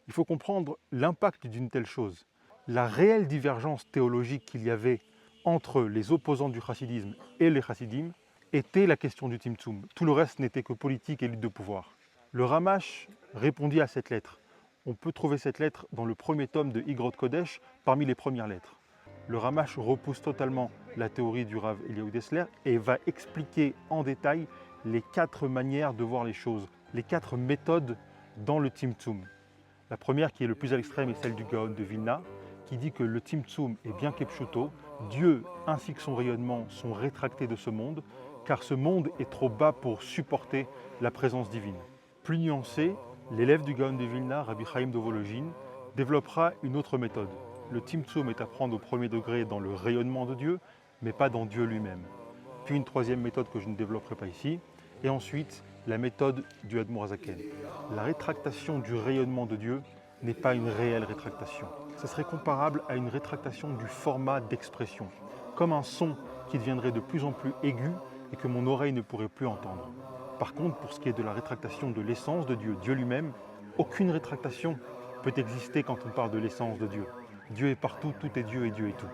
Il faut comprendre l'impact d'une telle chose. La réelle divergence théologique qu'il y avait entre les opposants du chassidisme et les chassidim était la question du Tzimtzum. Tout le reste n'était que politique et lutte de pouvoir. Le Ramash répondit à cette lettre. On peut trouver cette lettre dans le premier tome de Igrot Kodesh, parmi les premières lettres. Le Ramash repousse totalement la théorie du Rav Eliyahu Dessler et va expliquer en détail les 4 manières de voir les choses, les 4 méthodes dans le Tzimtzum. La première, qui est le plus à l'extrême, est celle du Gaon de Vilna, qui dit que le Tzimtzum est bien kepshuto, Dieu ainsi que son rayonnement sont rétractés de ce monde, car ce monde est trop bas pour supporter la présence divine. Plus nuancé, l'élève du Gaon de Vilna, Rabbi Chaim de Volojine, développera une autre méthode. Le Tzimtzum est à prendre au premier degré dans le rayonnement de Dieu, mais pas dans Dieu lui-même. Puis une troisième méthode que je ne développerai pas ici, et ensuite la méthode du Admour Hazaken. La rétractation du rayonnement de Dieu n'est pas une réelle rétractation. Ça serait comparable à une rétractation du format d'expression, comme un son qui deviendrait de plus en plus aigu et que mon oreille ne pourrait plus entendre. Par contre, pour ce qui est de la rétractation de l'essence de Dieu, Dieu lui-même, aucune rétractation peut exister quand on parle de l'essence de Dieu. Dieu est partout, tout est Dieu et Dieu est tout.